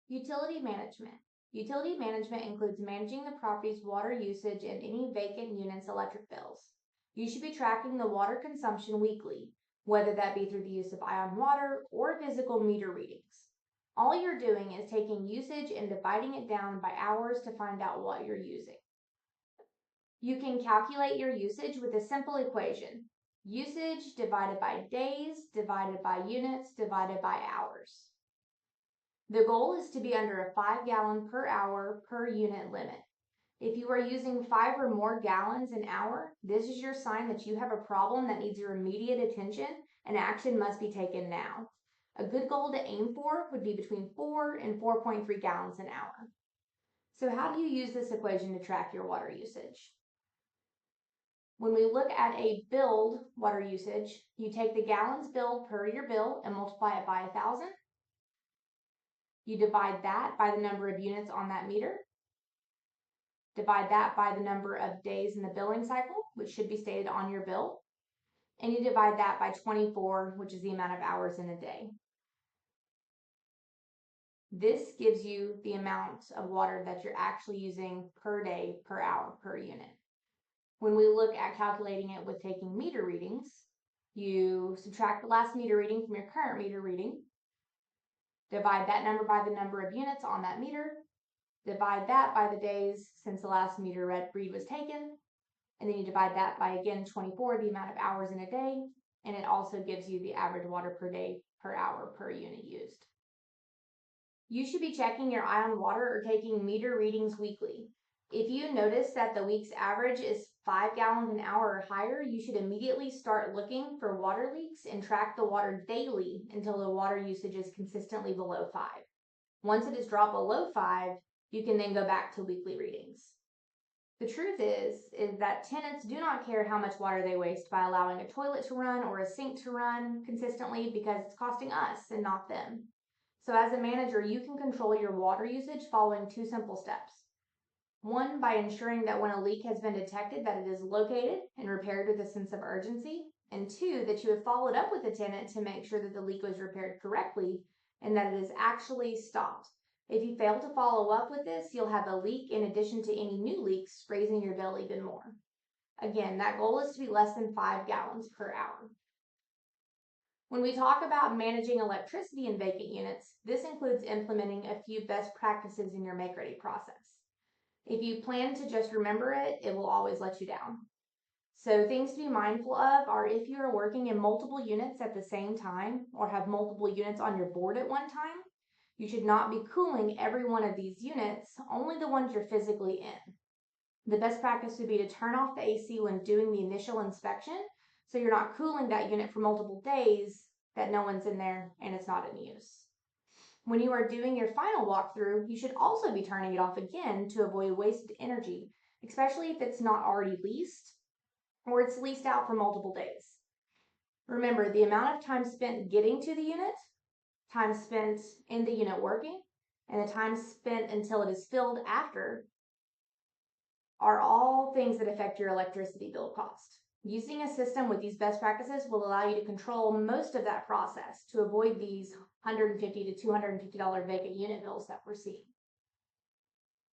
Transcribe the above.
Utility management. Utility management includes managing the property's water usage and any vacant units' electric bills. You should be tracking the water consumption weekly, whether that be through the use of ion water or physical meter readings. All you're doing is taking usage and dividing it down by hours to find out what you're using. You can calculate your usage with a simple equation. Usage divided by days divided by units divided by hours. The goal is to be under a 5 gallon per hour per unit limit. If you are using 5 or more gallons an hour, this is your sign that you have a problem that needs your immediate attention and action must be taken now. A good goal to aim for would be between 4 and 4.3 gallons an hour. So how do you use this equation to track your water usage? When we look at a billed water usage, you take the gallons billed per your bill and multiply it by 1,000. You divide that by the number of units on that meter. Divide that by the number of days in the billing cycle, which should be stated on your bill. And you divide that by 24, which is the amount of hours in a day. This gives you the amount of water that you're actually using per day, per hour, per unit. When we look at calculating it with taking meter readings, you subtract the last meter reading from your current meter reading, divide that number by the number of units on that meter, divide that by the days since the last meter read was taken, and then you divide that by, again, 24, the amount of hours in a day, and it also gives you the average water per day, per hour, per unit used. You should be checking your ion water or taking meter readings weekly. If you notice that the week's average is 5 gallons an hour or higher, you should immediately start looking for water leaks and track the water daily until the water usage is consistently below 5. Once it is dropped below 5, you can then go back to weekly readings. The truth is that tenants do not care how much water they waste by allowing a toilet to run or a sink to run consistently because it's costing us and not them. So as a manager, you can control your water usage following 2 simple steps. 1, by ensuring that when a leak has been detected that it is located and repaired with a sense of urgency, and 2, that you have followed up with the tenant to make sure that the leak was repaired correctly and that it is actually stopped. If you fail to follow up with this, you'll have a leak in addition to any new leaks, raising your bill even more. Again, that goal is to be less than 5 gallons per hour. When we talk about managing electricity in vacant units, this includes implementing a few best practices in your make-ready process. If you plan to just remember it, it will always let you down. So things to be mindful of are if you are working in multiple units at the same time or have multiple units on your board at one time, you should not be cooling every one of these units, only the ones you're physically in. The best practice would be to turn off the AC when doing the initial inspection, so you're not cooling that unit for multiple days that no one's in there and it's not in use. When you are doing your final walkthrough, you should also be turning it off again to avoid wasted energy, especially if it's not already leased or it's leased out for multiple days. Remember, the amount of time spent getting to the unit, time spent in the unit working, and the time spent until it is filled after are all things that affect your electricity bill cost. Using a system with these best practices will allow you to control most of that process to avoid these $150 to $250 vacant unit bills that we're seeing.